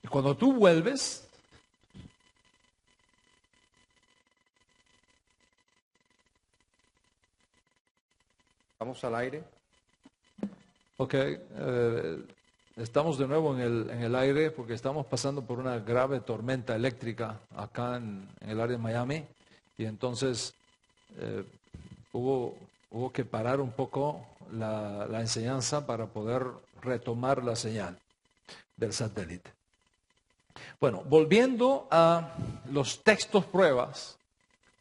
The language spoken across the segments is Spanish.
Y cuando tú vuelves, ¿Vamos al aire? ok, estamos de nuevo en el aire porque estamos pasando por una grave tormenta eléctrica acá en el área de Miami y entonces hubo que parar un poco la enseñanza para poder retomar la señal del satélite. Bueno, volviendo a los textos pruebas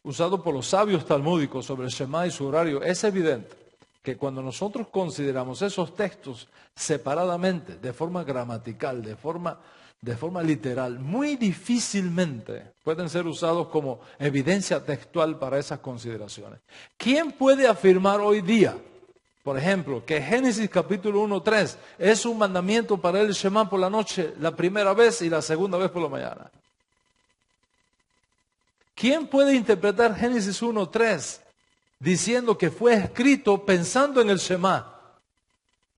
usados por los sabios talmúdicos sobre el Shema y su horario, es evidente que cuando nosotros consideramos esos textos separadamente, de forma gramatical, de forma literal, muy difícilmente pueden ser usados como evidencia textual para esas consideraciones. ¿Quién puede afirmar hoy día, por ejemplo, que Génesis capítulo 1:3 es un mandamiento para el Shema por la noche la primera vez y la segunda vez por la mañana? ¿Quién puede interpretar Génesis 1:3 diciendo que fue escrito pensando en el Shema,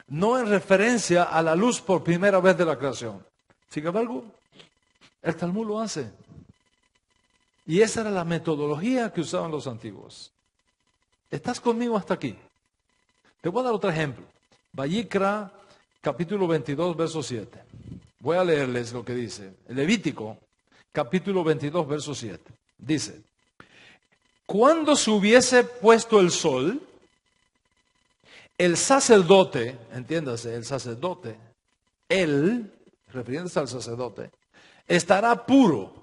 no en referencia a la luz por primera vez de la creación? Sin embargo, el Talmud lo hace. Y esa era la metodología que usaban los antiguos. ¿Estás conmigo hasta aquí? Te voy a dar otro ejemplo. Vayikra, capítulo 22, verso 7. Voy a leerles lo que dice. Levítico, capítulo 22, verso 7. Dice: cuando se hubiese puesto el sol, el sacerdote, entiéndase, el sacerdote, él, refiriéndose al sacerdote, estará puro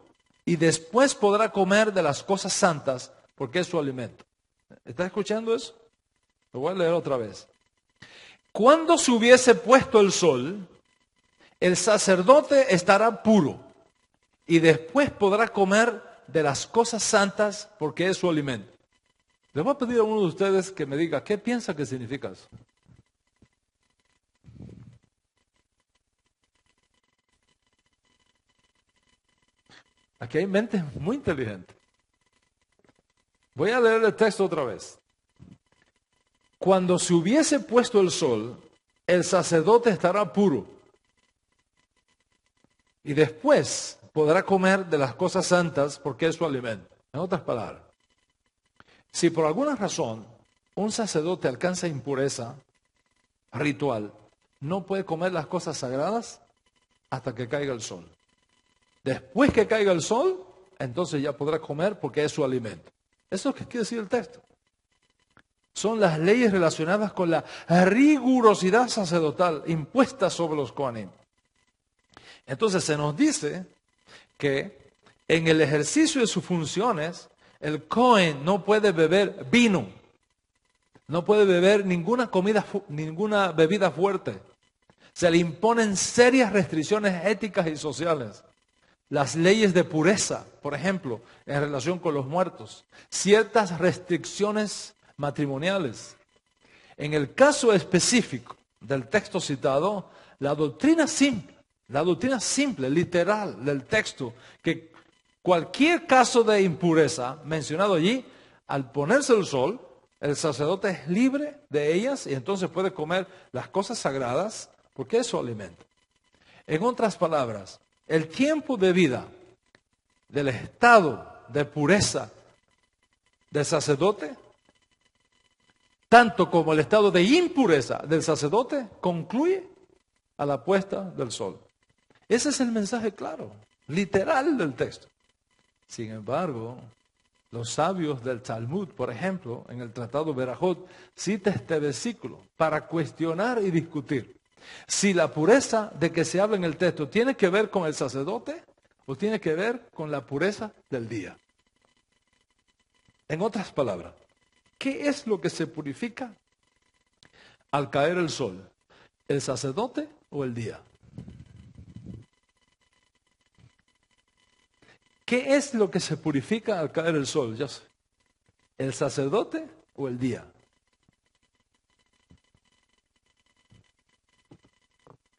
y después podrá comer de las cosas santas porque es su alimento. ¿Está escuchando eso? Lo voy a leer otra vez. Cuando se hubiese puesto el sol, el sacerdote estará puro y después podrá comer de las cosas santas porque es su alimento. Le voy a pedir a uno de ustedes que me diga, ¿qué piensa que significa eso? Aquí hay mentes muy inteligentes. Voy a leer el texto otra vez. Cuando se hubiese puesto el sol, el sacerdote estará puro y después podrá comer de las cosas santas porque es su alimento. En otras palabras, si por alguna razón un sacerdote alcanza impureza ritual, no puede comer las cosas sagradas hasta que caiga el sol. Después que caiga el sol, entonces ya podrá comer porque es su alimento. Eso es lo que quiere decir el texto. Son las leyes relacionadas con la rigurosidad sacerdotal impuesta sobre los Kohanim. Entonces se nos dice que en el ejercicio de sus funciones, el Kohen no puede beber vino, no puede beber ninguna bebida fuerte. Se le imponen serias restricciones éticas y sociales. Las leyes de pureza, por ejemplo, en relación con los muertos. Ciertas restricciones matrimoniales. En el caso específico del texto citado, la doctrina simple, literal del texto, que cualquier caso de impureza mencionado allí, al ponerse el sol, el sacerdote es libre de ellas y entonces puede comer las cosas sagradas porque es su alimento. En otras palabras, el tiempo de vida del estado de pureza del sacerdote, tanto como el estado de impureza del sacerdote, concluye a la puesta del sol. Ese es el mensaje claro, literal del texto. Sin embargo, los sabios del Talmud, por ejemplo, en el Tratado Berajot, cita este versículo para cuestionar y discutir si la pureza de que se habla en el texto tiene que ver con el sacerdote o tiene que ver con la pureza del día. En otras palabras, ¿qué es lo que se purifica al caer el sol? ¿El sacerdote o el día? ¿Qué es lo que se purifica al caer el sol? Yo sé. ¿El sacerdote o el día?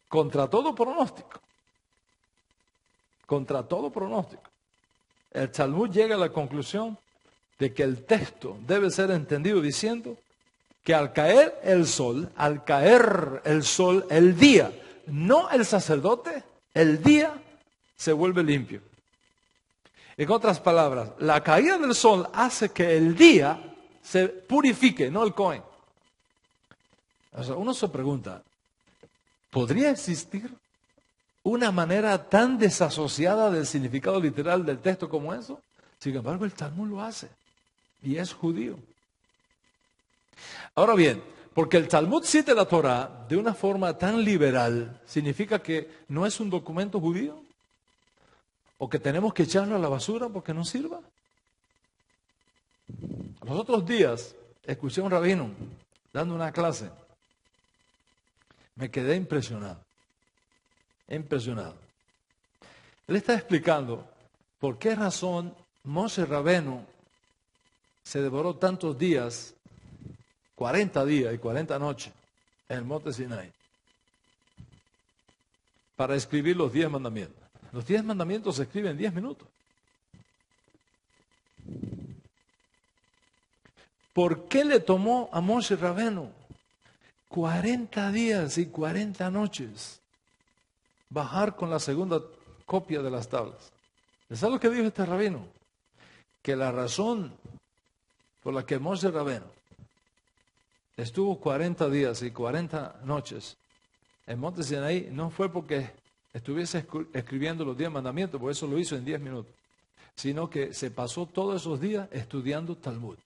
Contra todo pronóstico. Contra todo pronóstico. El Talmud llega a la conclusión de que el texto debe ser entendido diciendo que al caer el sol, el día, no el sacerdote, el día se vuelve limpio. En otras palabras, la caída del sol hace que el día se purifique, no el Cohen. O sea, uno se pregunta, ¿podría existir una manera tan desasociada del significado literal del texto como eso? Sin embargo, el Talmud lo hace y es judío. Ahora bien, porque el Talmud cita la Torá de una forma tan liberal, ¿significa que no es un documento judío? ¿O que tenemos que echarlo a la basura porque no sirva? Los otros días escuché a un rabino dando una clase. Me quedé impresionado. Impresionado. Él está explicando por qué razón Moshe Rabenu se devoró tantos días, 40 días y 40 noches, en el monte Sinai, para escribir los 10 mandamientos. Los 10 mandamientos se escriben en 10 minutos. ¿Por qué le tomó a Moshe Rabenu 40 días y 40 noches bajar con la segunda copia de las tablas? ¿Sabes lo que dijo este rabino? Que la razón por la que Moshe Rabenu estuvo 40 días y 40 noches en Monte Sinaí no fue porque estuviese escribiendo los 10 mandamientos, por eso lo hizo en 10 minutos, sino que se pasó todos esos días estudiando Talmud.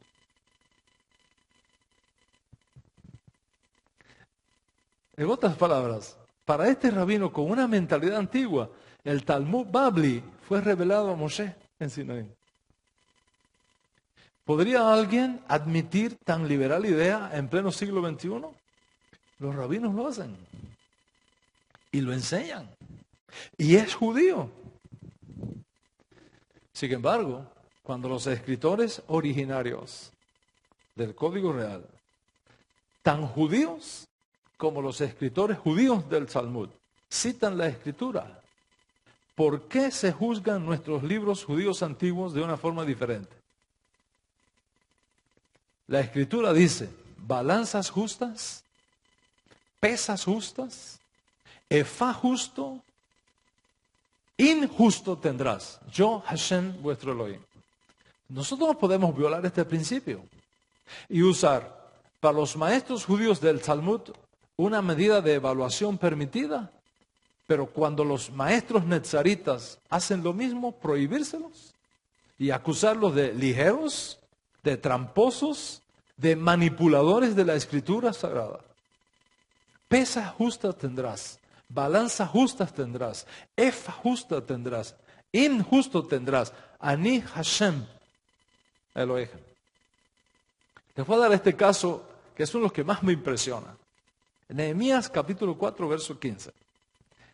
En otras palabras, para este rabino con una mentalidad antigua, el Talmud Babli fue revelado a Moshe en Sinaí. ¿Podría alguien admitir tan liberal idea en pleno siglo XXI? Los rabinos lo hacen y lo enseñan. Y es judío. Sin embargo, cuando los escritores originarios del Código Real, tan judíos como los escritores judíos del Talmud, citan la Escritura, ¿por qué se juzgan nuestros libros judíos antiguos de una forma diferente? La Escritura dice, balanzas justas, pesas justas, efá justo, injusto tendrás. Yo, Hashem, vuestro Elohim. Nosotros no podemos violar este principio y usar para los maestros judíos del Talmud una medida de evaluación permitida, pero cuando los maestros netzaritas hacen lo mismo, prohibírselos y acusarlos de ligeros, de tramposos, de manipuladores de la Escritura Sagrada. Pesa justa tendrás, balanza justa tendrás, efa justa tendrás, injusto tendrás, ani Hashem Elohim. Les voy a dar este caso que es uno de los que más me impresiona. Nehemías capítulo 4, verso 15.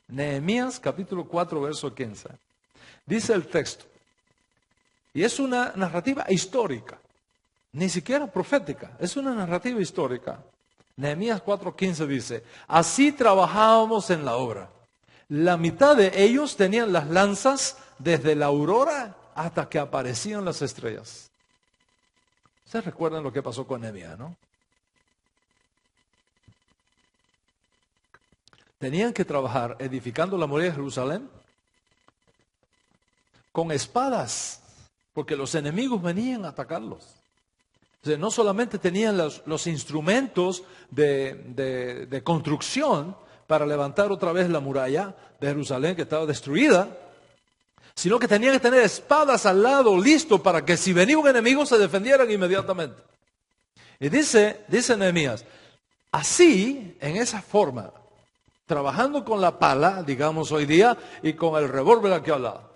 Nehemías capítulo 4, verso 15. Dice el texto, y es una narrativa histórica, ni siquiera profética, es una narrativa histórica. Nehemías 4:15 dice, así trabajábamos en la obra. La mitad de ellos tenían las lanzas desde la aurora hasta que aparecían las estrellas. Ustedes recuerdan lo que pasó con Nehemías, ¿no? Tenían que trabajar edificando la muralla de Jerusalén con espadas, porque los enemigos venían a atacarlos. O sea, no solamente tenían los instrumentos de construcción para levantar otra vez la muralla de Jerusalén que estaba destruida, sino que tenían que tener espadas al lado, listo para que si venía un enemigo se defendieran inmediatamente. Y dice Nehemías, así, en esa forma, trabajando con la pala, digamos hoy día, y con el revólver aquí al lado.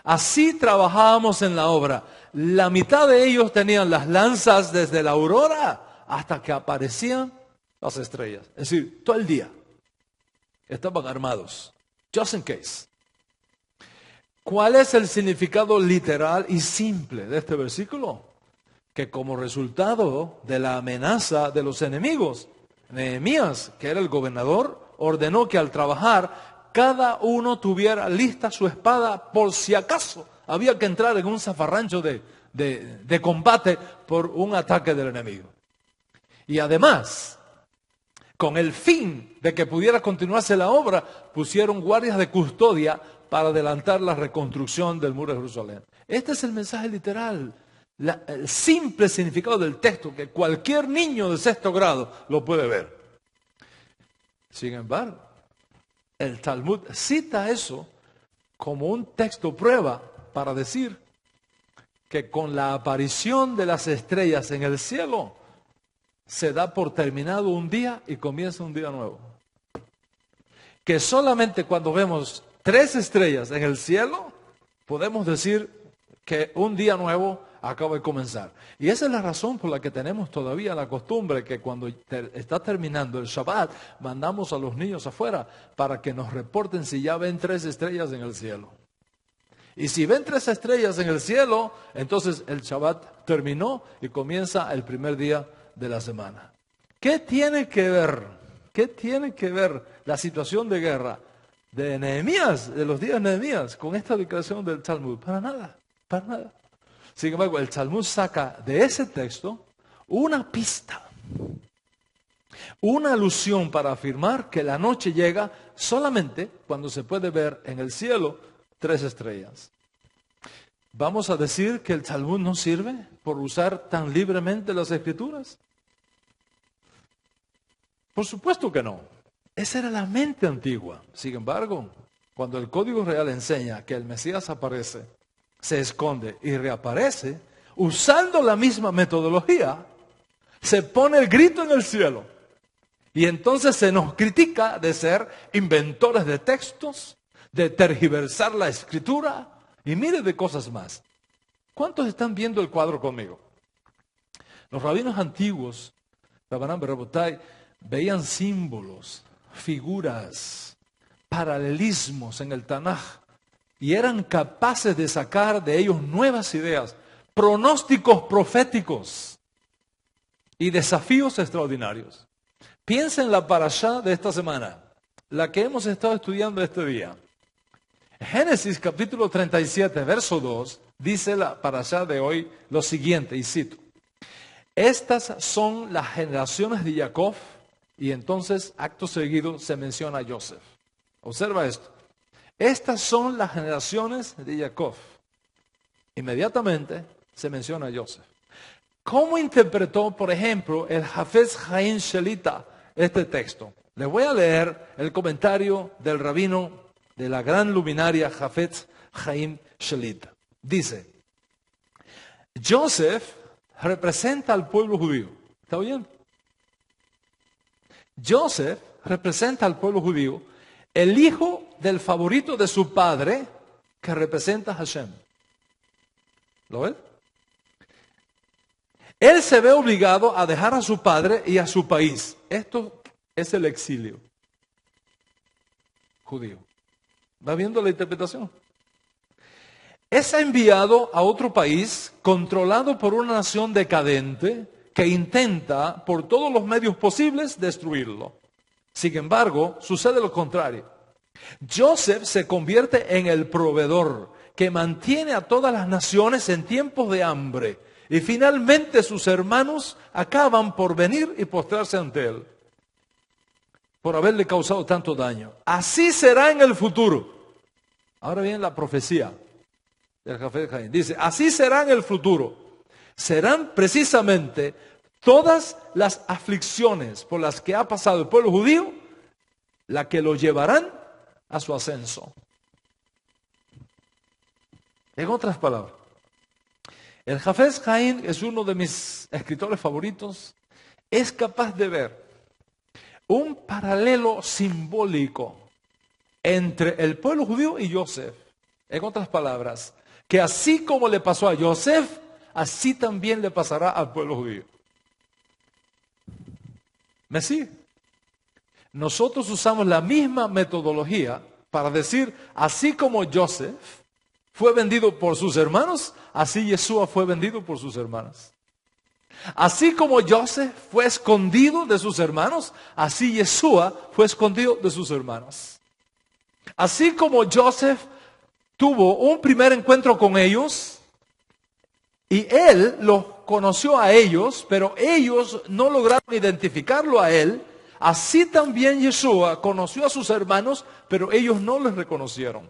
Así trabajábamos en la obra. La mitad de ellos tenían las lanzas desde la aurora hasta que aparecían las estrellas. Es decir, todo el día estaban armados. Just in case. ¿Cuál es el significado literal y simple de este versículo? Que como resultado de la amenaza de los enemigos, Nehemías, que era el gobernador, ordenó que al trabajar cada uno tuviera lista su espada por si acaso había que entrar en un zafarrancho de combate por un ataque del enemigo. Y además, con el fin de que pudiera continuarse la obra, pusieron guardias de custodia para adelantar la reconstrucción del muro de Jerusalén. Este es el mensaje literal, el simple significado del texto, que cualquier niño de 6º grado lo puede ver. Sin embargo, el Talmud cita eso como un texto prueba para decir que con la aparición de las estrellas en el cielo se da por terminado un día y comienza un día nuevo. Que solamente cuando vemos 3 estrellas en el cielo podemos decir que un día nuevo acaba de comenzar. Y esa es la razón por la que tenemos todavía la costumbre que cuando está terminando el Shabbat, mandamos a los niños afuera para que nos reporten si ya ven 3 estrellas en el cielo. Y si ven 3 estrellas en el cielo, entonces el Shabbat terminó y comienza el primer día de la semana. ¿Qué tiene que ver? ¿Qué tiene que ver la situación de guerra de Nehemías, de los días de Nehemías, con esta declaración del Talmud? Para nada, para nada. Sin embargo, el Talmud saca de ese texto una pista, una alusión para afirmar que la noche llega solamente cuando se puede ver en el cielo 3 estrellas. ¿Vamos a decir que el Talmud no sirve por usar tan libremente las Escrituras? Por supuesto que no. Esa era la mente antigua. Sin embargo, cuando el Código Real enseña que el Mesías aparece, se esconde y reaparece, usando la misma metodología, se pone el grito en el cielo. Y entonces se nos critica de ser inventores de textos, de tergiversar la Escritura y mire de cosas más. ¿Cuántos están viendo el cuadro conmigo? Los rabinos antiguos, Rabbanán Berrabotai, veían símbolos, figuras, paralelismos en el Tanaj y eran capaces de sacar de ellos nuevas ideas, pronósticos proféticos y desafíos extraordinarios. Piensa en la parashá de esta semana, la que hemos estado estudiando este día. Génesis capítulo 37, verso 2, dice la parashá de hoy lo siguiente, y cito: estas son las generaciones de Jacob, y entonces acto seguido se menciona a Joseph. Observa esto. Estas son las generaciones de Jacob. Inmediatamente se menciona a Joseph. ¿Cómo interpretó, por ejemplo, el Hafez Haim Shelita este texto? Les voy a leer el comentario del rabino de la gran luminaria Hafez Haim Shelita. Dice: Joseph representa al pueblo judío. ¿Está bien? Joseph representa al pueblo judío, el hijo del favorito de su padre, que representa a Hashem. ¿Lo ven? Él se ve obligado a dejar a su padre y a su país. Esto es el exilio judío. ¿Va viendo la interpretación? Es enviado a otro país controlado por una nación decadente que intenta por todos los medios posibles destruirlo. Sin embargo, sucede lo contrario. Joseph se convierte en el proveedor que mantiene a todas las naciones en tiempos de hambre. Y finalmente sus hermanos acaban por venir y postrarse ante él, por haberle causado tanto daño. Así será en el futuro. Ahora viene la profecía del Hafez Haim. Dice, así será en el futuro. Serán precisamente todas las aflicciones por las que ha pasado el pueblo judío las que lo llevarán a su ascenso. En otras palabras, el Hafez Haim es uno de mis escritores favoritos. Es capaz de ver un paralelo simbólico entre el pueblo judío y Joseph. En otras palabras, que así como le pasó a Joseph, así también le pasará al pueblo judío. ¿Me sigue? Nosotros usamos la misma metodología para decir, así como Joseph fue vendido por sus hermanos, así Yeshua fue vendido por sus hermanas. Así como Joseph fue escondido de sus hermanos, así Yeshua fue escondido de sus hermanas. Así como Joseph tuvo un primer encuentro con ellos, y él los conoció a ellos, pero ellos no lograron identificarlo a él, así también Yeshua conoció a sus hermanos, pero ellos no les reconocieron.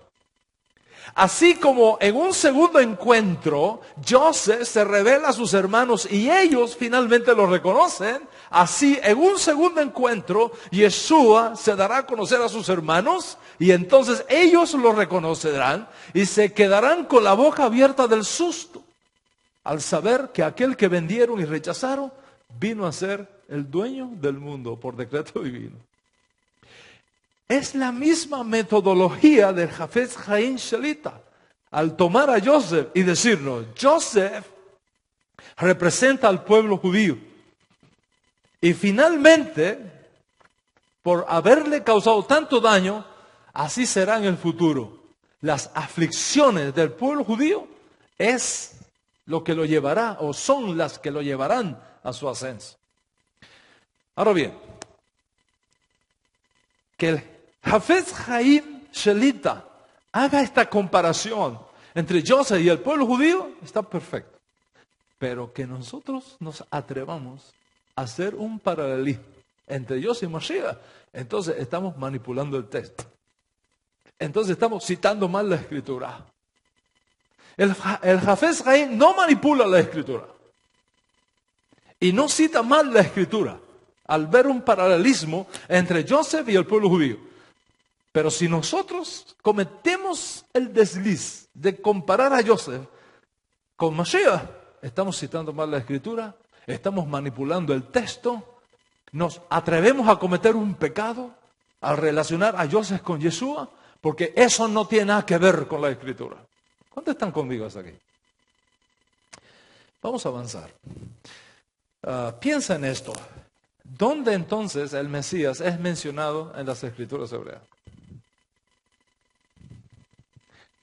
Así como en un segundo encuentro, Joseph se revela a sus hermanos y ellos finalmente lo reconocen, así en un segundo encuentro, Yeshua se dará a conocer a sus hermanos y entonces ellos lo reconocerán y se quedarán con la boca abierta del susto al saber que aquel que vendieron y rechazaron vino a ser el dueño del mundo por decreto divino. Es la misma metodología del Hafez Haim Shelita. Al tomar a Joseph y decirnos, Joseph representa al pueblo judío. Y finalmente, por haberle causado tanto daño, así será en el futuro. Las aflicciones del pueblo judío es lo que lo llevará, o son las que lo llevarán a su ascenso. Ahora bien, que el Hafez Haim Shelita haga esta comparación entre Joseph y el pueblo judío, está perfecto. Pero que nosotros nos atrevamos a hacer un paralelismo entre Joseph y Mashiach, entonces estamos manipulando el texto. Entonces estamos citando mal la escritura. El Hafez Haim no manipula la escritura. Y no cita mal la escritura al ver un paralelismo entre Joseph y el pueblo judío. Pero si nosotros cometemos el desliz de comparar a Joseph con Mashiach, estamos citando mal la escritura, estamos manipulando el texto, nos atrevemos a cometer un pecado al relacionar a Joseph con Yeshua, porque eso no tiene nada que ver con la escritura. ¿Cuántos están conmigo hasta aquí? Vamos a avanzar. Piensa en esto. ¿Dónde entonces el Mesías es mencionado en las escrituras hebreas?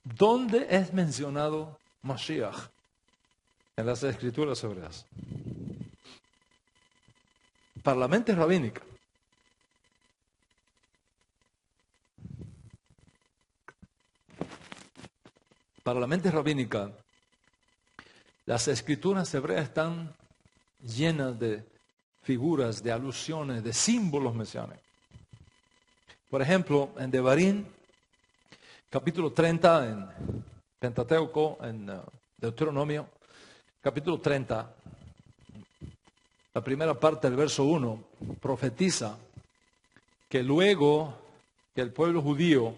¿Dónde es mencionado Mashiach en las escrituras hebreas? Para la mente rabínica. Para la mente rabínica, las escrituras hebreas están llenas de figuras, de alusiones, de símbolos mesiánicos. Por ejemplo, en Devarim, capítulo 30, en Pentateuco, en Deuteronomio, capítulo 30, la primera parte del verso 1, profetiza que luego que el pueblo judío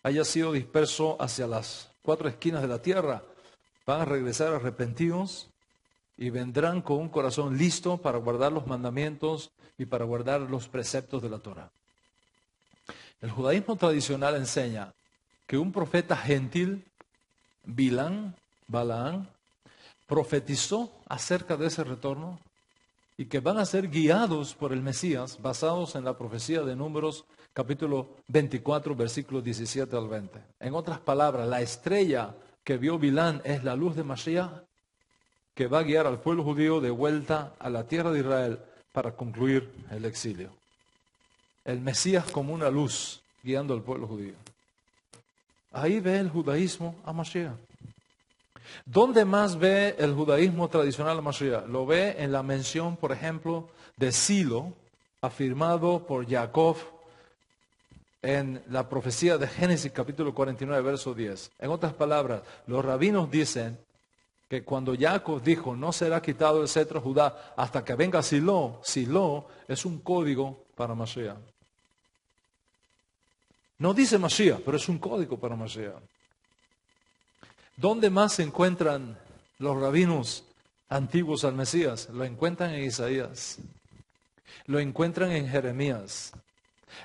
haya sido disperso hacia las 4 esquinas de la tierra, van a regresar arrepentidos y vendrán con un corazón listo para guardar los mandamientos y para guardar los preceptos de la Torah. El judaísmo tradicional enseña que un profeta gentil, Balaam, profetizó acerca de ese retorno y que van a ser guiados por el Mesías basados en la profecía de Números capítulo 24, versículos 17 al 20. En otras palabras, la estrella que vio Balaam es la luz de Mashiach que va a guiar al pueblo judío de vuelta a la tierra de Israel para concluir el exilio. El Mesías como una luz guiando al pueblo judío. Ahí ve el judaísmo a Mashiach. ¿Dónde más ve el judaísmo tradicional a Mashiach? Lo ve en la mención, por ejemplo, de Silo, afirmado por Jacob en la profecía de Génesis capítulo 49, verso 10. En otras palabras, los rabinos dicen que cuando Jacob dijo, no será quitado el cetro de Judá hasta que venga Silo, Silo es un código para Mashiach. No dice Mashiach, pero es un código para Mashiach. ¿Dónde más se encuentran los rabinos antiguos al Mesías? Lo encuentran en Isaías, lo encuentran en Jeremías,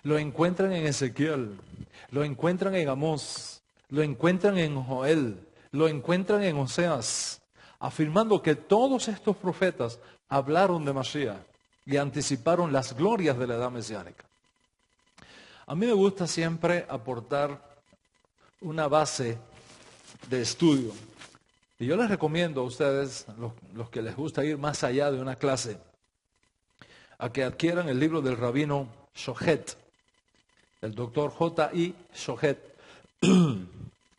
lo encuentran en Ezequiel, lo encuentran en Amós, lo encuentran en Joel, lo encuentran en Oseas, afirmando que todos estos profetas hablaron de Mashiach y anticiparon las glorias de la edad mesiánica. A mí me gusta siempre aportar una base de estudio. Y yo les recomiendo a ustedes, los que les gusta ir más allá de una clase, a que adquieran el libro del rabino Shohet, el doctor J.I. Shohet,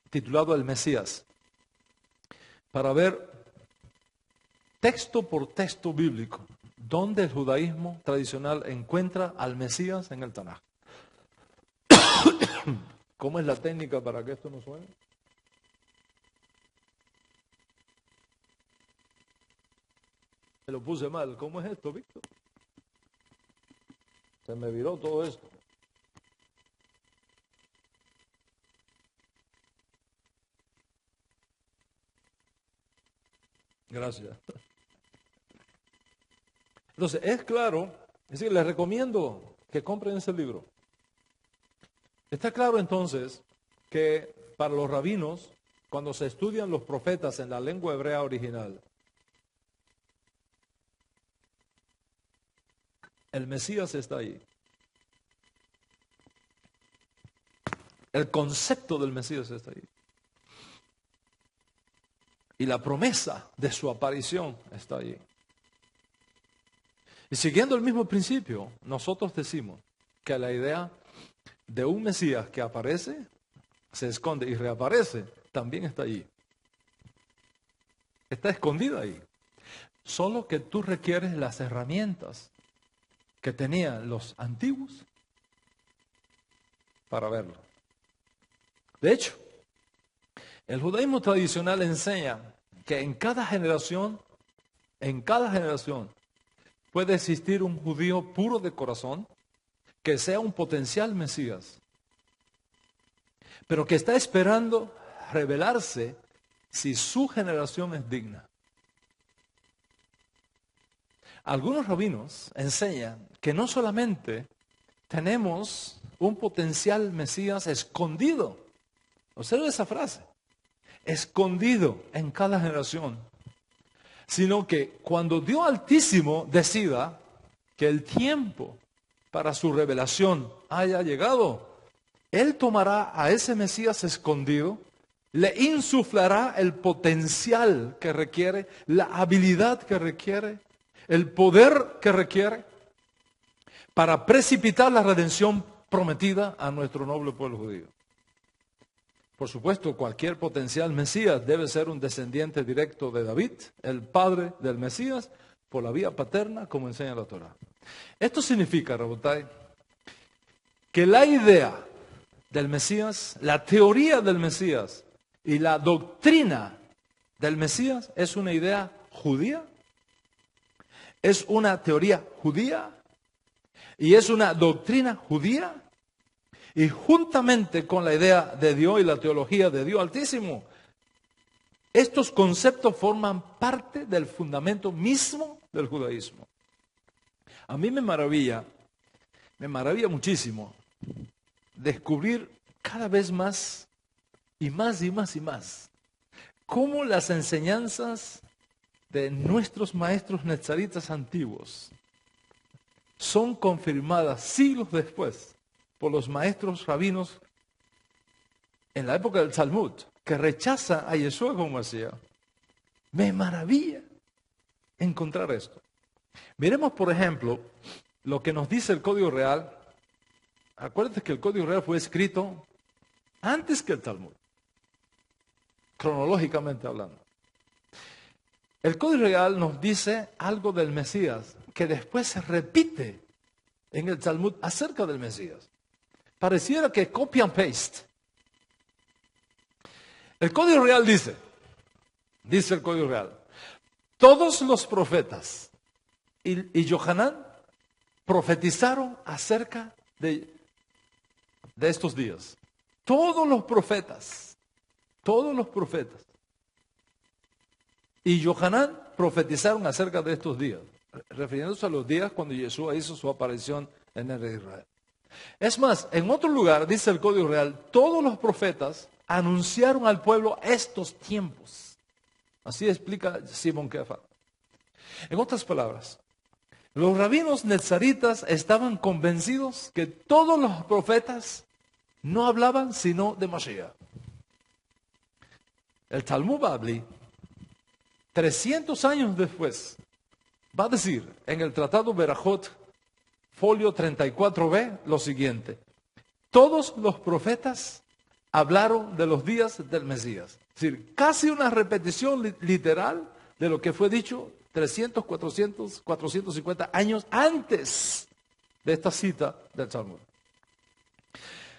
titulado El Mesías, para ver texto por texto bíblico dónde el judaísmo tradicional encuentra al Mesías en el Tanaj. ¿Cómo es la técnica para que esto no suene? Me lo puse mal. ¿Cómo es esto, Víctor? Se me viró todo esto. Gracias. Entonces, es claro, es decir, les recomiendo que compren ese libro. Está claro entonces que para los rabinos, cuando se estudian los profetas en la lengua hebrea original, el Mesías está ahí. El concepto del Mesías está ahí. Y la promesa de su aparición está ahí. Y siguiendo el mismo principio, nosotros decimos que la idea de un Mesías que aparece, se esconde y reaparece, también está ahí. Está escondida ahí. Solo que tú requieres las herramientas que tenían los antiguos para verlo. De hecho, el judaísmo tradicional enseña que en cada generación, puede existir un judío puro de corazón que sea un potencial Mesías, pero que está esperando revelarse si su generación es digna. Algunos rabinos enseñan que no solamente tenemos un potencial Mesías escondido, observe esa frase, escondido en cada generación, sino que cuando Dios Altísimo decida que el tiempo para su revelación haya llegado, Él tomará a ese Mesías escondido, le insuflará el potencial que requiere, la habilidad que requiere, el poder que requiere para precipitar la redención prometida a nuestro noble pueblo judío. Por supuesto, cualquier potencial Mesías debe ser un descendiente directo de David, el padre del Mesías, por la vía paterna, como enseña la Torá. Esto significa, Rabotai, que la idea del Mesías, la teoría del Mesías y la doctrina del Mesías es una idea judía, es una teoría judía y es una doctrina judía. Y juntamente con la idea de Dios y la teología de Dios Altísimo, estos conceptos forman parte del fundamento mismo del judaísmo. A mí me maravilla muchísimo descubrir cada vez más y más y más y más cómo las enseñanzas de nuestros maestros netzaritas antiguos son confirmadas siglos después por los maestros rabinos en la época del Talmud, que rechazan a Yeshua como Mesías. Me maravilla encontrar esto. Miremos, por ejemplo, lo que nos dice el Código Real. Acuérdate que el Código Real fue escrito antes que el Talmud, cronológicamente hablando. El Código Real nos dice algo del Mesías que después se repite en el Talmud acerca del Mesías. Pareciera que copy and paste. El Código Real dice el Código Real, todos los profetas y Yohanan profetizaron acerca de estos días. Todos los profetas y Yohanan profetizaron acerca de estos días, refiriéndose a los días cuando Yeshua hizo su aparición en el de Israel. Es más, en otro lugar, dice el Código Real, todos los profetas anunciaron al pueblo estos tiempos. Así explica Simón Kefa. En otras palabras, los rabinos netzaritas estaban convencidos que todos los profetas no hablaban sino de Mashiach. El Talmud Babli, 300 años después, va a decir en el Tratado Berajot, folio 34b, lo siguiente: todos los profetas hablaron de los días del Mesías. Es decir, casi una repetición literal de lo que fue dicho 300, 400, 450 años antes de esta cita del Talmud.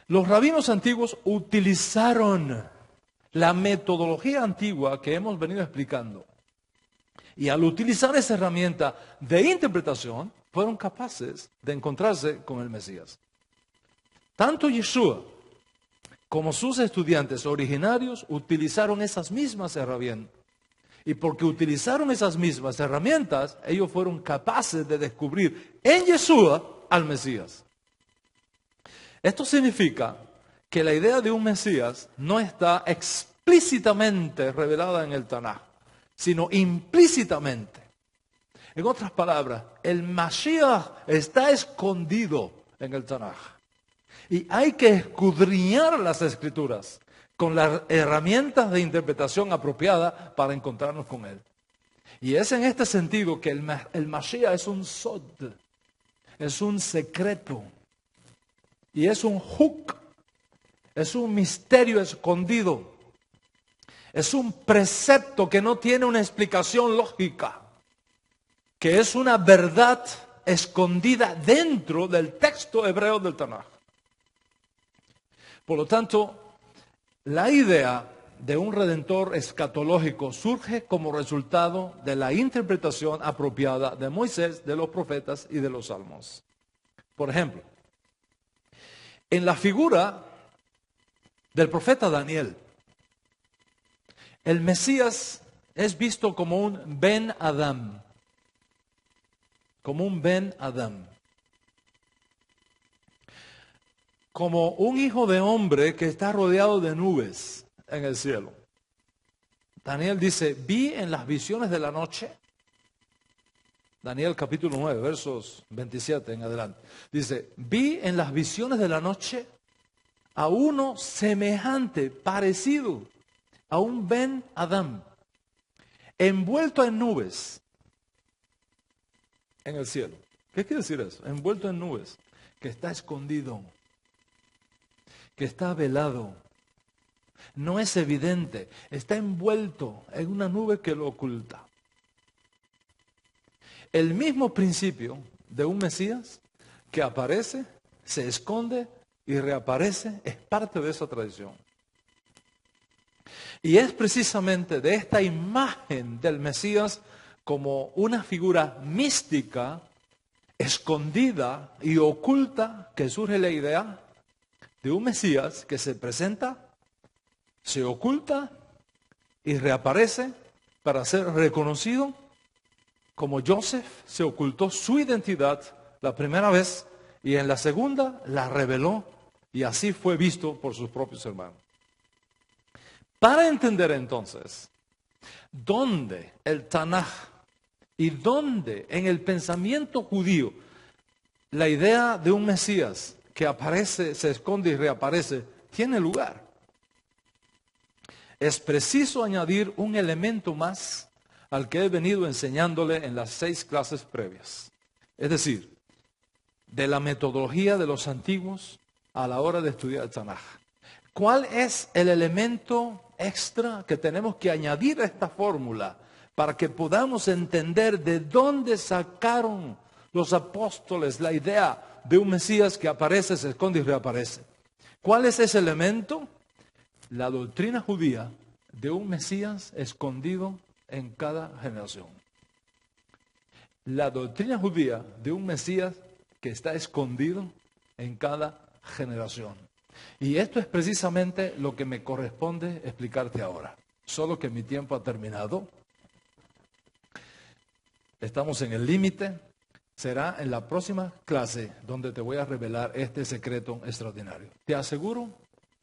Los rabinos antiguos utilizaron la metodología antigua que hemos venido explicando Y al utilizar esa herramienta de interpretación, fueron capaces de encontrarse con el Mesías. Tanto Yeshua como sus estudiantes originarios utilizaron esas mismas herramientas. Y porque utilizaron esas mismas herramientas, ellos fueron capaces de descubrir en Yeshua al Mesías. Esto significa que la idea de un Mesías no está explícitamente revelada en el Tanaj, sino implícitamente. En otras palabras, el Mashiach está escondido en el Tanaj. Y hay que escudriñar las Escrituras con las herramientas de interpretación apropiada para encontrarnos con Él. Y es en este sentido que el Mashiach es un sod, es un secreto, y es un huk, es un misterio escondido, es un precepto que no tiene una explicación lógica, que es una verdad escondida dentro del texto hebreo del Tanaj. Por lo tanto, la idea de un redentor escatológico surge como resultado de la interpretación apropiada de Moisés, de los profetas y de los salmos. Por ejemplo, en la figura del profeta Daniel, el Mesías es visto como un Ben Adam, como un Ben Adam, como un hijo de hombre que está rodeado de nubes en el cielo. Daniel dice, vi en las visiones de la noche, Daniel capítulo 9, versos 27 en adelante, dice, vi en las visiones de la noche a uno semejante, parecido a un Ben Adam, envuelto en nubes en el cielo. ¿Qué quiere decir eso? Envuelto en nubes, que está escondido, que está velado, no es evidente, está envuelto en una nube que lo oculta. El mismo principio de un Mesías que aparece, se esconde y reaparece es parte de esa tradición. Y es precisamente de esta imagen del Mesías como una figura mística, escondida y oculta que surge la idea de un Mesías que se presenta, se oculta y reaparece para ser reconocido, como Joseph se ocultó su identidad la primera vez y en la segunda la reveló y así fue visto por sus propios hermanos. Para entender entonces dónde el Tanaj y dónde en el pensamiento judío la idea de un Mesías que aparece, se esconde y reaparece, tiene lugar. Es preciso añadir un elemento más al que he venido enseñándole en las 6 clases previas. Es decir, de la metodología de los antiguos a la hora de estudiar el Tanaj. ¿Cuál es el elemento extra que tenemos que añadir a esta fórmula para que podamos entender de dónde sacaron los apóstoles la idea de un Mesías que aparece, se esconde y reaparece? ¿Cuál es ese elemento? La doctrina judía de un Mesías escondido en cada generación. La doctrina judía de un Mesías que está escondido en cada generación. Y esto es precisamente lo que me corresponde explicarte ahora. Solo que mi tiempo ha terminado. Estamos en el límite. Será en la próxima clase donde te voy a revelar este secreto extraordinario. Te aseguro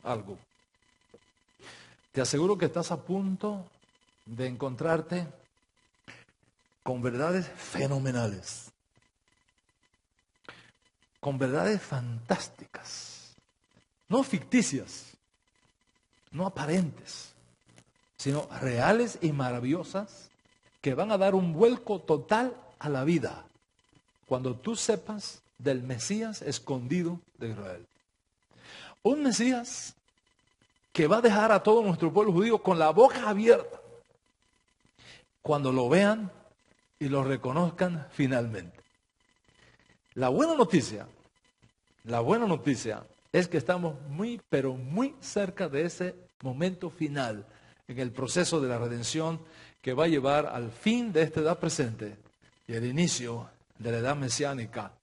algo. Te aseguro que estás a punto de encontrarte con verdades fenomenales, con verdades fantásticas, no ficticias, no aparentes, sino reales y maravillosas que van a dar un vuelco total a la vida cuando tú sepas del Mesías escondido de Israel. Un Mesías que va a dejar a todo nuestro pueblo judío con la boca abierta cuando lo vean y lo reconozcan finalmente. La buena noticia es que estamos muy, pero muy cerca de ese momento final en el proceso de la redención que va a llevar al fin de esta edad presente y el inicio de la edad mesiánica,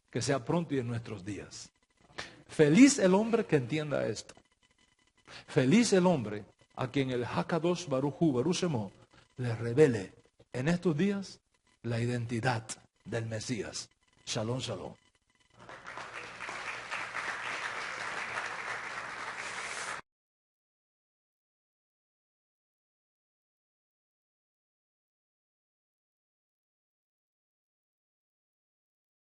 que sea pronto y en nuestros días. Feliz el hombre que entienda esto. Feliz el hombre a quien el Hakadosh Baruj Hu, Baruch Shemo, le revele en estos días la identidad del Mesías. Shalom, shalom.